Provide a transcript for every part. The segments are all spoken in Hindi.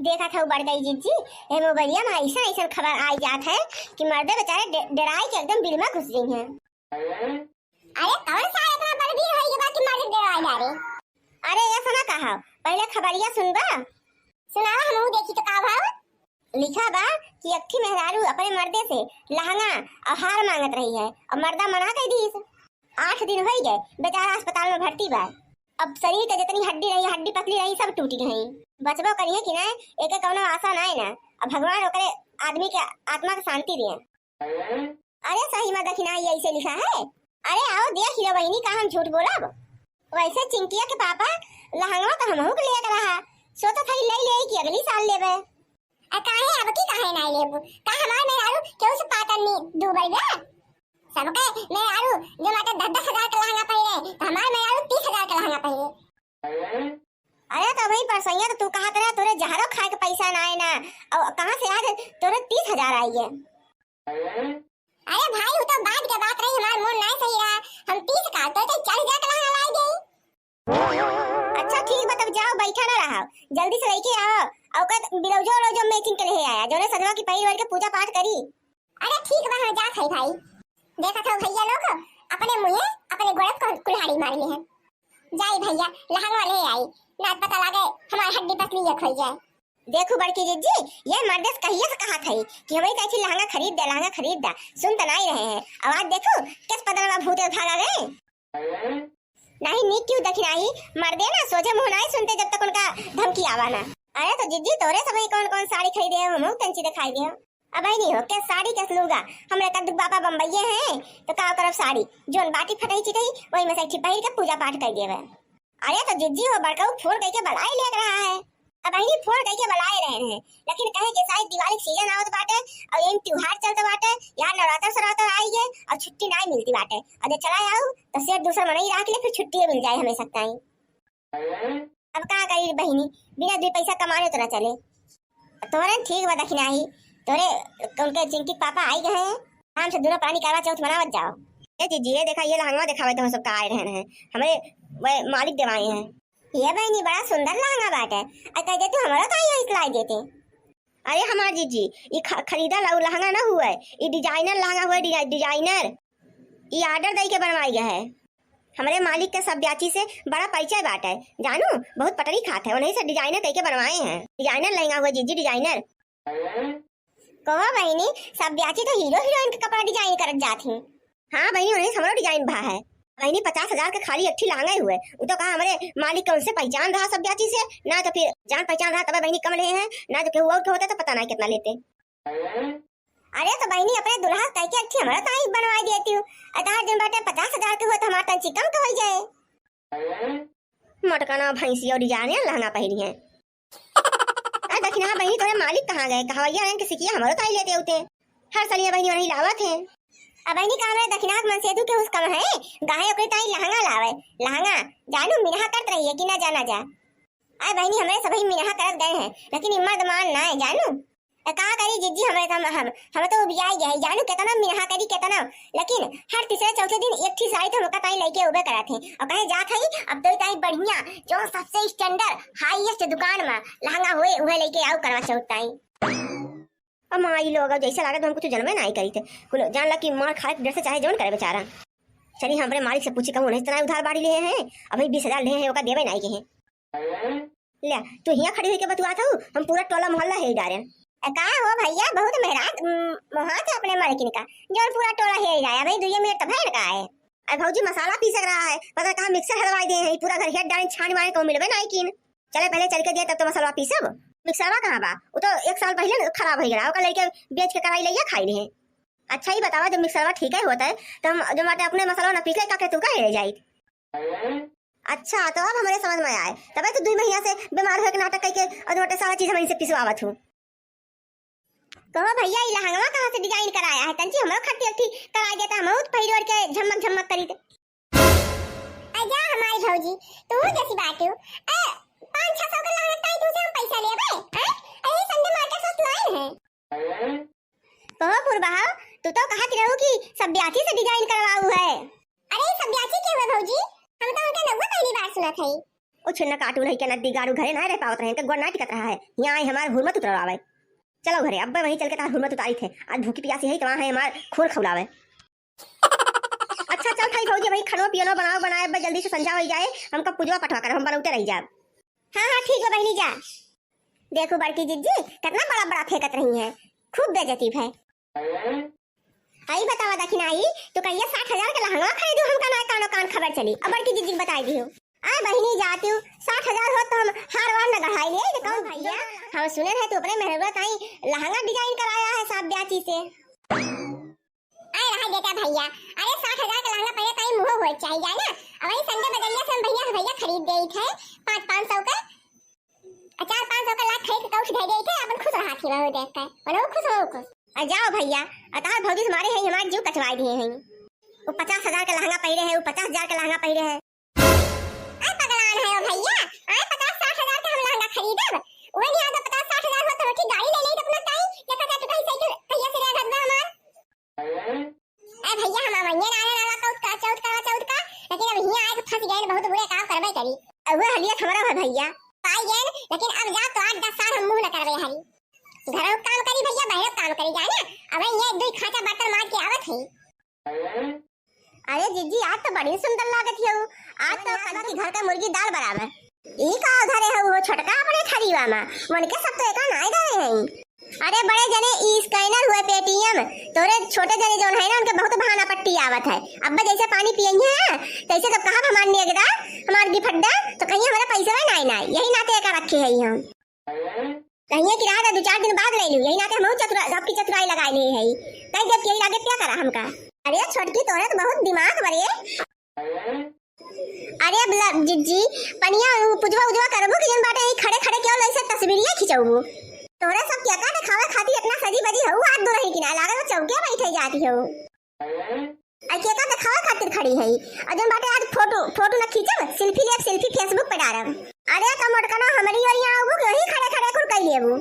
देखा था बढ़ गई जीजी ए मोबाइलिया में ऐसा ऐसा खबर आई जात है कि मर्दे बेचारे डराई के एकदम बिल में घुस गई हैं। अरे कौन सा इतना बड़ भीड़ है ये बात कि मर्द डराई जा रहे। अरे ऐसा ना कहा, पहले खबरिया सुनबा। सुनावा हमहू देखी तो का भाव। लिखा बा कि अक्ठी मेहरारू अपने मर्दे से लहंगा और हार मांगत रही है और मर्दा मना कर दी। 8 दिन हो गए बेचारा अस्पताल में भर्ती बा। अब शरीर के जितनी हड्डी रही हड्डी पतली रही सब टूटी गई। बचबो करिए कि ना एक कौनो आशा ना है ना। अब भगवान ओकरे आदमी के आत्मा को शांति दिए। अरे सही में दखिना ये ऐसे लिखा है। अरे आओ देख लो बहनी का हम झूठ बोलब। वैसे चिंकिया के पापा लहंगा तो हमहू के लेकर रहा सोचा था ले कि अगली साल लेबे। काहे अब की काहे ना लेबू का हमार मेहरारू केहू से पातन नी डूबल बा। सबके मेहरारू जो माटे 10,000 का लहंगा पहिरे तो हमार मेहरारू 30,000 का लहंगा पहिरे। अरे तो भाई परसैया तो तू कहा तेरा तोरे जहरो खाए के पैसा ना आए ना और कहां से आज तोरे 30,000 आई है। अरे भाई वो तो बाद के बात रही हमार मूड नहीं सही रहा। हम 30 का तो 40,000 का लहंगा लाई गई। अच्छा ठीक बा तब जाओ बैठा ना रहो जल्दी से लेके आओ और का बिलौजो लो जो मैचिंग के लिए आया जो ने सजवा की पहली बार के पूजा पाठ करी। अरे ठीक बा हम जा खई भाई। देखा था भैया लोग अपने मुंह अपने गोड़ को कुल्हाड़ी मार लिए हैं। जाई भैया लहंगा ले आई ना पता लगे हमारी हड्डी पतली ये खोई जाए। देखो बड़की जीजी ये मर्देस कहिए से कहा थी कि हमें कैसी लहंगा खरीद दे सुन तो नहीं रहे हैं। आवाज देखो किस पदर में भूत भागा गए। नहीं नी क्यों दखिनाई मर्दे ना सोचे मुंह नहीं सुनते जब तक उनका धमकी आवा ना। अरे तो जीजी तोरे सब कौन साड़ी खरीदे हम तंची दिखाई दे। अब नहीं हो के साड़ी कैसे लूगा हमरे कद्दू बाबा बम्बईये हैं तो का करब साड़ी जोन बाटी फटाई चिटई वही में से पहिर के पूजा पाठ कर देवे। अरे तो जीजी वो बड़का फोन करके बलाई ले रहा है। अब नहीं फोन करके बुलाए रहे हैं लेकिन कहे कि शायद दिवाली सीजन आवत बाटे और इन त्योहार चलते बाटे यार नवरात्र सरातर आई है और छुट्टी नहीं मिलती बाटे और चला आओ तो सेठ दूसरा मनाई रख ले फिर छुट्टी मिल जाए हमें सकता है। अब का करी बहनी बिना 2 पैसा कमाने तो ना चले। तोरे ठीक बा दखिना ही तोरे उनके चिंकी पापा आई गए हैं आराम से दोनों पानी करवा चौथ मनावत जाओ। ए जीजी ये देखा ये लहंगा दिखावे तो हम सब का आए रहे हैं हमारे मालिक देवाए हैं। ये बहनी बड़ा सुंदर लहंगा बाटे कह देते हमारा तो यही सिलाई देते। अरे हमार जीजी ये खरीदा लहंगा ना हुआ है ये डिजाइनर लहंगा हुआ है डिजाइनर ये ऑर्डर दे के बनवाई गया है। हमारे मालिक के सब ब्याची से बड़ा परिचय बाटे है जानू बहुत पटरी खाते हैं उन्हीं से डिजाइनर दे के बनवाए हैं। डिजाइनर लहंगा हुआ जीजी डिजाइनर। कहो बहनी सब ब्याची तो हीरो हीरोइन के कपड़ा डिजाइन करत जाती। हाँ बहनी उन्हें हमारा डिजाइन भा है बहनी 50,000 के खाली अट्ठी लहंगा हुए वो तो कहा हमारे मालिक का उनसे पहचान रहा सब ब्याची से ना तो फिर जान पहचान रहा तब बहनी कम रहे हैं ना तो केहू और के होता तो पता नहीं कितना लेते। अरे तो बहनी अपने दुल्हा कह के अट्ठी हमारा ताई बनवा देती हूँ अतार दिन बाटे 50,000 के हो तो हमारा तंची कम तो हो जाए। मटकाना भैंसी और डिजाइन लहंगा पहनी है। अरे दखिना बहनी तुम्हारे मालिक कहाँ गए कहावैया हैं किसी की हमारा ताई लेते होते हर साल ये बहनी वही लावत है। अब बहनी काम रे दखिनाक मन सेतु के उस कम है गाहे ओकरे ताई लहंगा लावे लहंगा जानू मिनहा करत रही है कि ना जाना जा। आए बहनी हमारे सभी मिनहा करत गए हैं लेकिन मर्द मान ना है जानू का करी जीजी हम तो बियाई गए जानू कितना मिनहा करी कितना लेकिन हर तीसरे चौथे दिन एक ही साड़ी तो मुका ताई लेके उबे करा थे और कहे जा खई अब तो ताई बढ़िया जो सबसे स्टैंडर्ड हाईएस्ट दुकान में लहंगा हुए वह लेके आओ करवा चौथ ताई। माई लोग जैसे लागत हम कुछ जन्मे नहीं करी थे कुल जान ला कि मार खाए डर से चाहे जोन करे बेचारा। चलिए हम अपने मालिक से पूछी कहूँ नहीं इतना उधार बाड़ी लिए हैं अभी 20,000 ले हैं ओका देवे नहीं के हैं। ले तू यहाँ खड़ी होके बतुआ था हम पूरा टोला मोहल्ला है डारे का हो भैया बहुत मेहराज मोहात अपने मालिक का जोन पूरा टोला है जाया भाई 2 मिनट तो भैन का है। अरे भौजी मसाला पीस रहा है पता कहाँ मिक्सर हलवाई दे हैं पूरा घर हेड डाले छान मारे को मिलबे नहीं किन चले पहले चल के दिए तब तो मसाला पीसब मिक्सरवा कहाँ बा वो तो 1 साल पहले खराब हो गया ओका लेके बेच के कराई लिया खाई ले। अच्छा ही बतावा जब मिक्सरवा ठीक है होता है तो हम जो माटे अपने मसाला ना पीसे का तू का ले जाई। अच्छा तो अब हमारे समझ में आए तब तो 2 महीना से बीमार होके नाटक करके और मोटे सारा चीज हम इनसे पिसवावत हूँ। कहो भैया ये लहंगा कहाँ से डिजाइन कराया है तंची हमारा खट्टी अट्ठी करा देता हम बहुत पहिर के झमक झमक करी थे। आजा हमारी भौजी तू जैसी बात हो 500-600 का लहंगा ताई तुझसे हम पैसा लेबे हैं अरे संडे मार्केट से लाइन है। कहो पुरबहा तू तो कहा रहू कि सब ब्याची से डिजाइन करवाऊ है। अरे सब ब्याची के हुए भौजी हम तो उनका नौवा पहली बार सुना था। ओ छिन्ना काटू नहीं के नद्दी गाड़ू घरे ना रह पावत रहे के गोड़ ना टिकत रहा है। यहाँ आई हमार हुरमत उतरवावे। चलो घरे अब वहीं चल के तार हुरमत उतारी थे। आज भूखी प्यासी है तवा है हमार खून खवलावे। अच्छा चल खाई भौजी भाई खनो पियनो बनाओ बनाए अब जल्दी से संजा हो जाए हमका पूजवा पठवा कर हम बनौते रह जाए। हाँ ठीक है बहनी जा। देखो बड़की जिज्जी कितना बड़ा बड़ा फेंकत रही है खूब बेइज्जती है। आई बतावा दखिन आई तो कहिए 60,000 का लहंगा खरीदू हमका ना कानो कान खबर चली। अब बड़की जिज्जी बताई दी हो आ बहनी जाती हूँ 60,000 हो तो हम हार वार न गढ़ाई ले कौन भैया हम सुने रहे तो अपने मेहरबत आई लहंगा डिजाइन कराया है साहब ब्याची से। आए रहा बेटा भैया अरे 60,000 का लहंगा पहले कहीं मुंह हो चाहिए ना। अब वही संडे बदलिया से हम भैया खरीद गई थे 500 का 400-500 का लाख खरीद के कौछ दे गई थे अपन खुश रहा थी वो देख कर बोलो खुश हो खुश। आ जाओ भैया अतार भौजी हमारे हैं हमारे जीव कचवाई दिए हैं। वो 50,000 का लहंगा पहरे है वो 50,000 का लहंगा पहरे है। आ पगलान है ओ भैया आ 50-60,000 का हम लहंगा खरीदब वो नहीं आदा 50-60,000 हो तो की गाड़ी ले ले अपना ताई जका जा टुकाई साइकिल भैया से रह गदा हमार। ए भैया हम मंगे नारे नाला चौथ का लेकिन अब हिया आए फंस गए बहुत बुरे काम करबे करी। अब हलिया हमारा है भैया पाई गए लेकिन अब जा तो 8-10 साल हम मुंह न करबे हरी घरों काम करी भैया बाहर काम करी जाने अब ये दो खाचा बर्तन मार के आवत है। अरे जीजी आज तो बड़ी सुंदर लागत है आज तो कल की घर का मुर्गी दाल बराबर ई का उधर है वो छोटका अपने थरीवा में मन के सब तो एका नाई गए हैं। अरे बड़े जने ई स्कैनर हुए पेटीएम तोरे छोटे जने जोन है ना उनके बहुत बहाना पट्टी आवत है। अब जैसे पानी पियई है तैसे तो कहां हमार नेगदा हमार गिफड्डा तो कहीं हमारा पैसा में नाई नाई यही नाते एका रखे है हम कहीं कि रहा 2-4 दिन बाद ले लूं यही नाते हम चतुरा सबकी चतुराई लगाई ले है कहीं जब यही लागे क्या करा हमका। अरे छोटकी तोरे तो बहुत दिमाग बड़े। अरे जिज्जी पनिया पुजवा उजवा करबो कि जन बाटे खड़े खड़े क्यों ऐसे तस्वीरिया खिंचौबो तोरे सब क्या का दिखावे खाती इतना सजी बजी हऊ हाथ दो रही कि ना लागे चौके बैठे जाती हो आ के का दिखावे खातिर खड़ी है अजन बाटे आज फोटो न खींचब सेल्फी फेसबुक पे डालब। अरे कमोट कनो हमरी और यहां आबू यही खड़े खड़े कुल कई लेबू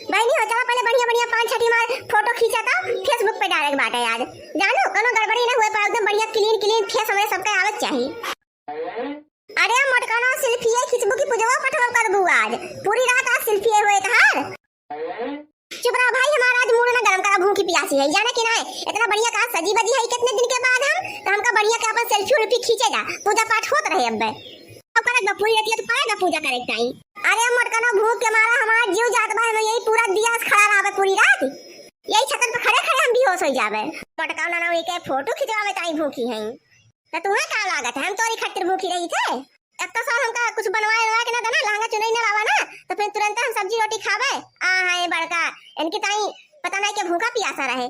बहनी हो चला पहले बढ़िया 5-6 मार फोटो खींचा था फेसबुक पे डाले बाटे यार जानो कोनो गड़बड़ी ना हुए पर एकदम बढ़िया क्लीन फेस हमें सबके आवत चाहिए। अरे मोटकानो सेल्फी खींचबू की पुजवा पठवा करबू आज पूरी रात आज सेल्फी हुए तहार। चुप रहो भाई हमारा आज मूड ना गरम करा भूखी प्यासी है जाने कि ना इतना बढ़िया का सजी बजी है कितने दिन के बाद हम तो हमका बढ़िया का अपन सेल्फी खींचेगा पूजा पाठ होत रहे अब करेगा पूरी रहती है तो पाएगा पूजा करे टाइम। अरे मोटकानो भूख के मारा हमारा जीव जात बा हम यही पूरा दिया खड़ा रहा पूरी रात यही छतन पे खड़े खड़े हम बेहोश हो जावे। मोटकानो ना एक फोटो खिंचवावे ताई भूखी है तो तुम्हें का लागत है हम तोरी खातिर भूखी रही थे। अब तो साल हमका कुछ बनवाए के ना देना लहंगा चुनई ना लावा ना तो फिर तुरंत हम सब्जी रोटी खावे आ हाय बड़का इनकी ताई पता नहीं के भूखा प्यासा रहे।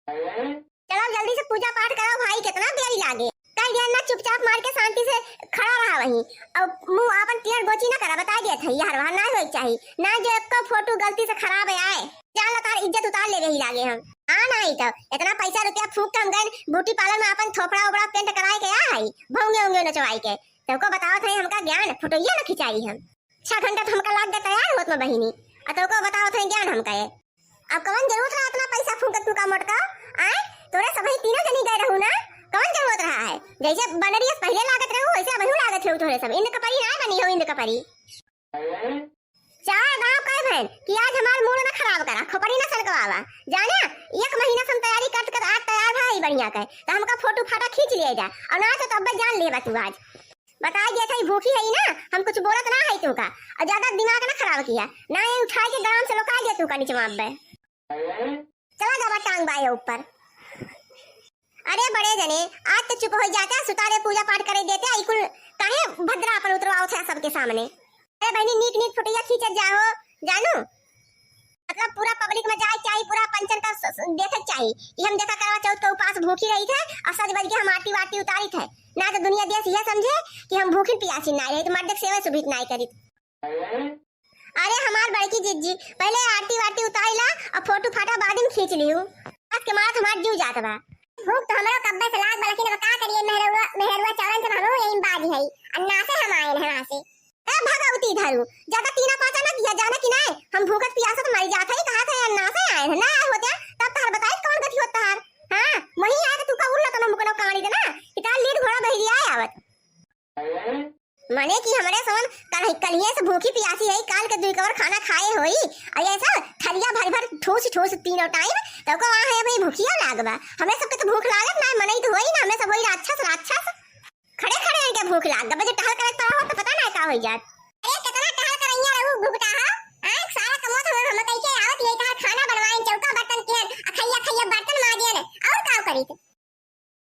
चलो जल्दी से पूजा पाठ करो भाई कितना देरी लागे कहीं ध्यान ना चुपचाप मार के शांति से खड़ा रहा वहीं और मुंह अपन टेढ़ गोची ना करा बता दिया था यार वहां ना होई चाहिए ना जो एक फोटो गलती से खराब आए जान तार इज्जत उतार ले रही लागे हम आ नहीं तो इतना पैसा रुपया फूक के हम गए ब्यूटी पार्लर में अपन थोपड़ा ओपड़ा पेंट कराए के आई भौंगे होंगे नचवाई के तोको बताओ थे हमका ज्ञान फोटोइया ना खिंचाई हम 6 घंटा तो हमका लाग गया यार होत में बहिनी और तोको बताओ थे ज्ञान हमका ये अब कौन जरूरत रहा इतना पैसा फूक तू का मोटका आए तोरे सब तीनों जनी गए रहू ना कौन जरूरत रहा है जैसे बनरिया पहले लागत रहू वैसे अब लागत है तोरे सब इंद कपरी ना बनी हो इंद कपरी चार गांव कहे बहन कि आज हमार मूड ना खराब करा खोपड़ी ना सरकवावा जाना 1 महीना से हम तैयारी कर आज तैयार भाई बढ़िया के तो हमका फोटो फाटा खींच लिए जा और ना तो अब जान लेबा तू आज बता दिया था भूखी है ना हम कुछ बोलत ना है तू का और ज्यादा दिमाग ना खराब किया ना ये उठा के गरम से लोका दिया तू का नीचे माप बे चला जावा टांग बाए ऊपर। अरे बड़े जने आज तो चुप हो जाता सुतारे पूजा पाठ करे देते इकुल काहे भद्रा पर उतरवाओ थे सबके सामने। अरे बहनी नीक फोटोया खींच जाओ जानू मतलब पूरा पब्लिक में जाए चाहिए पूरा पंचन का देखे चाहिए कि हम देखा करवा चौथ के उपास भूखी रही थे और सज बज के हम आरती वारती उतारी थे ना तो दुनिया देश यह समझे कि हम भूखी प्यासी ना रही तो मर्द सेवा सुभित नहीं करी। अरे हमार बड़की जिज्जी पहले आरती वारती उतारी ला और फोटो फाटा बाद में खींच लियो आज के मारा हमार जीव जात बा भूख तो हमरो कब्बे से लाग बलकिन अब का करिए मेहरुआ चौरन से हमरो यही बाजी है अन्ना से हम आए हैं वहां से ए भगवती धरू ज्यादा 3-5 ना दिया जाना कि नहीं हम भूखत प्यासा तो मर जाते ही कहा था अन्ना से आए हैं ना होते तब तहर बताई कौन गति होता है हां वही आए तो तू का उल्ला तो मुकनो कहानी देना कि तार लीड घोड़ा बहिरी आए आवत माने कि हमरे खाए होई और ऐसा थलिया भर भर ठूस ठूस तीनों टाइम तो को वहां है भाई भूखिया लागबा हमें सबके तो भूख लागत ना मनई तो होई ना हमें सब होई राक्षस खड़े खड़े इनके भूख लाग गबे जो टहल करे तो हो तो पता ना का होई जात अरे कितना टहल करैया रहू भुगटा हा